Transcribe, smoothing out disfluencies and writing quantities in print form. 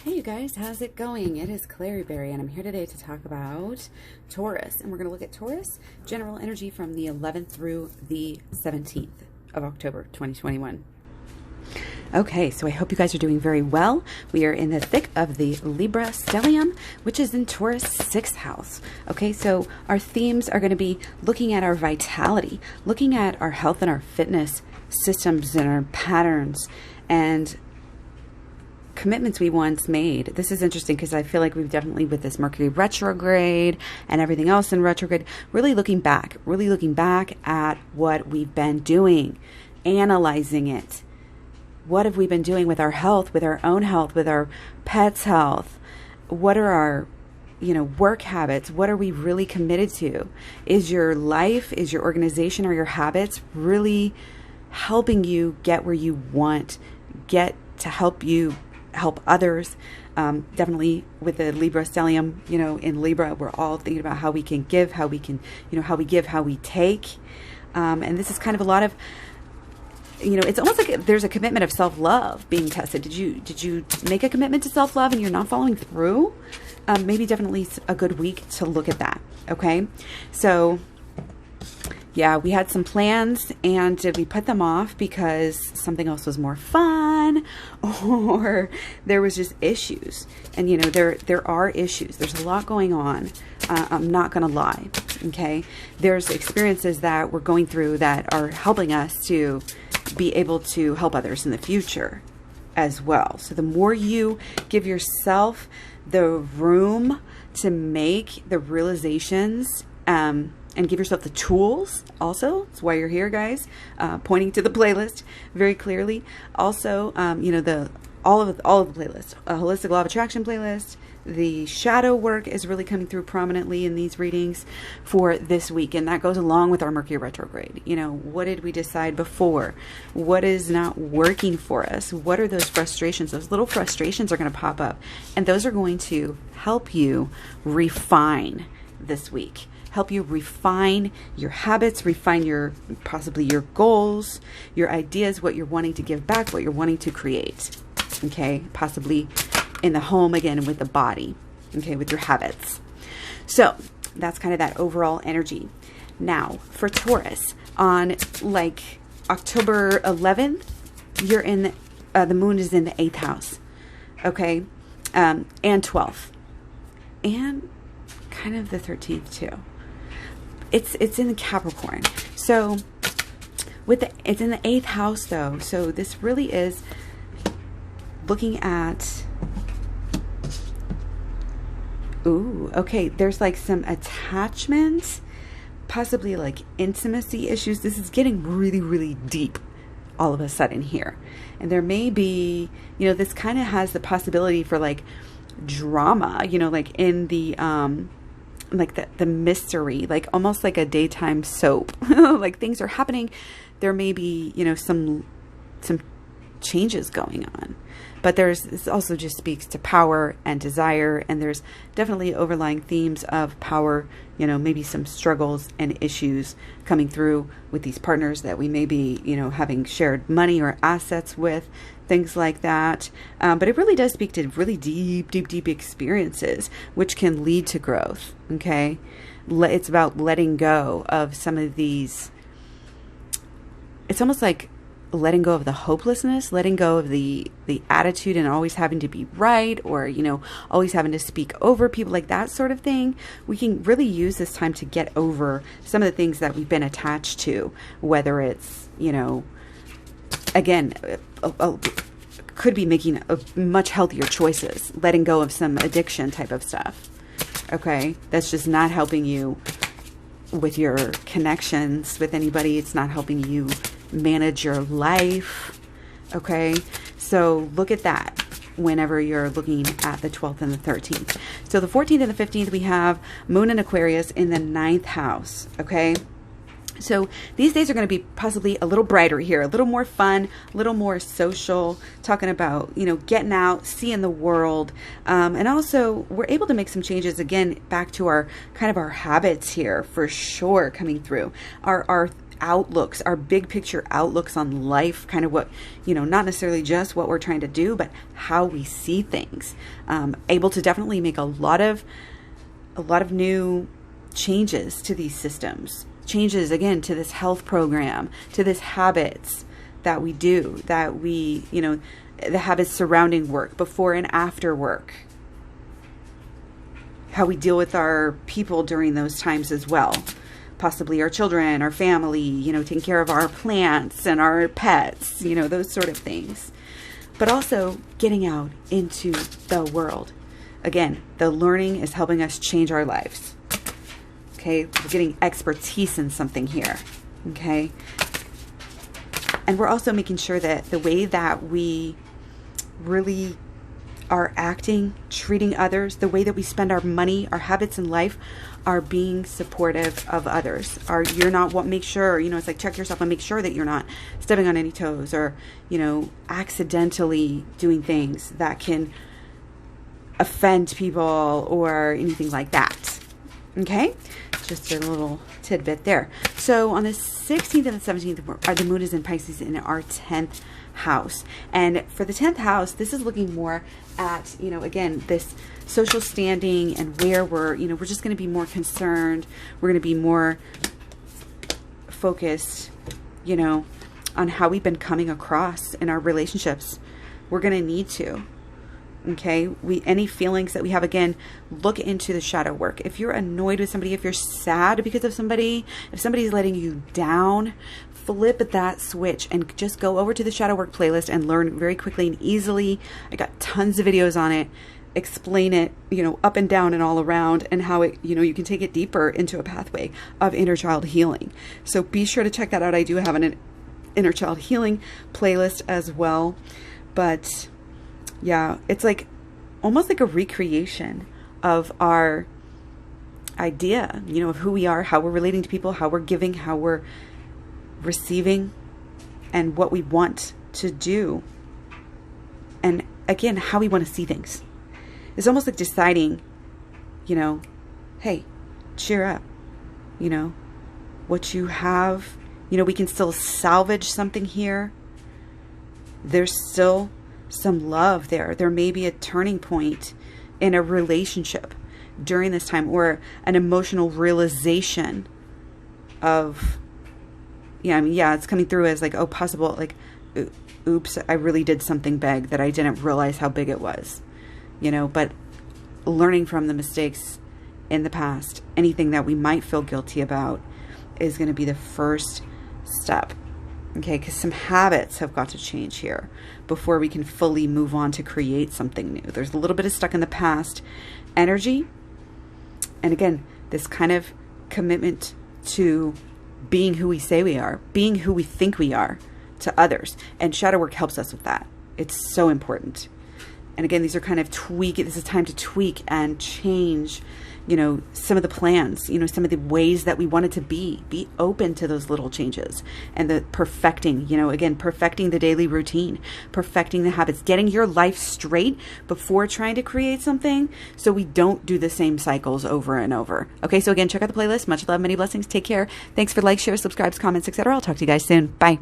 Hey you guys, how's it going? It is KlaireeBerry and I'm here today to talk about Taurus. And we're going to look at Taurus general energy from the 11th through the 17th of October 2021. Okay, so I hope you guys are doing very well. We are in the thick of the Libra stellium, which is in Taurus 6th house. Okay, so our themes are going to be looking at our vitality, looking at our health and our fitness systems and our patterns and commitments we once made. This is interesting because I feel like we've definitely, with this Mercury retrograde and everything else in retrograde, really looking back at what we've been doing, analyzing it. What have we been doing with our health, with our own health, with our pets' health? What are our, work habits? What are we really committed to? Is your life, is your organization, or your habits really helping you get where you want, get to help you help others? Definitely with the Libra stellium, in Libra, we're all thinking about how we can give, how we can, how we give, how we take. And this is kind of a lot of, it's almost like there's a commitment of self-love being tested. Did you make a commitment to self-love and you're not following through? Maybe definitely a good week to look at that. Okay. So yeah, we had some plans and did we put them off because something else was more fun, or there was just issues? And there are issues. There's a lot going on. I'm not going to lie. Okay. There's experiences that we're going through that are helping us to be able to help others in the future as well. So the more you give yourself the room to make the realizations, and give yourself the tools also. That's why you're here, guys. Pointing to the playlist very clearly. Also, all of the playlists, a holistic law of attraction playlist. The shadow work is really coming through prominently in these readings for this week, and that goes along with our Mercury retrograde. What did we decide before? What is not working for us? What are those frustrations? Those little frustrations are going to pop up, and those are going to help you refine this week. Help you refine your habits, refine possibly your goals, your ideas, what you're wanting to give back, what you're wanting to create. Okay, possibly in the home again, with the body, okay, with your habits. So that's kind of that overall energy. Now for Taurus, on like October 11th, you're in the moon is in the 8th house, okay, and 12th, and kind of the 13th too. It's in the Capricorn. So it's in the 8th house though. So this really is looking at, okay, there's like some attachment, possibly like intimacy issues. This is getting really, really deep all of a sudden here. And there may be, this kind of has the possibility for like drama, like in the, like the mystery, like almost like a daytime soap. Like things are happening. There may be, some changes going on. But this also just speaks to power and desire, and there's definitely overlying themes of power, maybe some struggles and issues coming through with these partners that we may be, having shared money or assets with, things like that. But it really does speak to really deep experiences, which can lead to growth, okay? It's about letting go of some of these. It's almost like letting go of the hopelessness, letting go of the attitude and always having to be right, or, always having to speak over people, like that sort of thing. We can really use this time to get over some of the things that we've been attached to, whether it's, again, could be making a much healthier choices, letting go of some addiction type of stuff. Okay. That's just not helping you with your connections with anybody. It's not helping you manage your life. Okay, so look at that whenever you're looking at the 12th and the 13th. So the 14th and the 15th, we have Moon in Aquarius in the 9th house. Okay, so these days are going to be possibly a little brighter here, a little more fun, a little more social, talking about, getting out, seeing the world. And also we're able to make some changes again, back to our kind of our habits here for sure coming through. Our outlooks, our big picture outlooks on life, kind of what, not necessarily just what we're trying to do, but how we see things. Able to definitely make a lot of new changes to these systems, changes again to this health program, to this habits that we do, that we, the habits surrounding work, before and after work, how we deal with our people during those times as well. Possibly our children, our family, taking care of our plants and our pets, those sort of things. But also getting out into the world. Again, the learning is helping us change our lives. Okay, we're getting expertise in something here. Okay. And we're also making sure that the way that we really are acting, treating others, the way that we spend our money, our habits in life are being supportive of others. You're not make sure, it's like check yourself and make sure that you're not stepping on any toes or, accidentally doing things that can offend people or anything like that. Okay? Just a little tidbit there. So on the 16th and the 17th, the moon is in Pisces in our 10th house. And for the 10th house, this is looking more at, again, this social standing and where we're just going to be more concerned. We're going to be more focused, on how we've been coming across in our relationships. We're going to need to. Okay, any feelings that we have, again, look into the shadow work. If you're annoyed with somebody, if you're sad because of somebody, if somebody's letting you down, flip that switch and just go over to the shadow work playlist and learn very quickly and easily. I got tons of videos on it. Explain it, up and down and all around, and how it, you can take it deeper into a pathway of inner child healing. So be sure to check that out. I do have an inner child healing playlist as well. But yeah, it's like almost like a recreation of our idea, of who we are, how we're relating to people, how we're giving, how we're receiving, and what we want to do. And again, how we want to see things. It's almost like deciding, hey, cheer up, what you have, we can still salvage something here. There's still some love there. There may be a turning point in a relationship during this time, or an emotional realization of, it's coming through as like, oh, possible, like, oops, I really did something big that I didn't realize how big it was, but learning from the mistakes in the past, anything that we might feel guilty about, is going to be the first step. Okay, because some habits have got to change here before we can fully move on to create something new. There's a little bit of stuck in the past energy. And again, this kind of commitment to being who we say we are, being who we think we are to others. And shadow work helps us with that. It's so important. And again, these are kind of this is time to tweak and change, some of the plans, some of the ways that we want it to be open to those little changes, and the perfecting, again, perfecting the daily routine, perfecting the habits, getting your life straight before trying to create something, so we don't do the same cycles over and over. Okay. So again, check out the playlist. Much love, many blessings. Take care. Thanks for likes, shares, subscribes, comments, etc. I'll talk to you guys soon. Bye.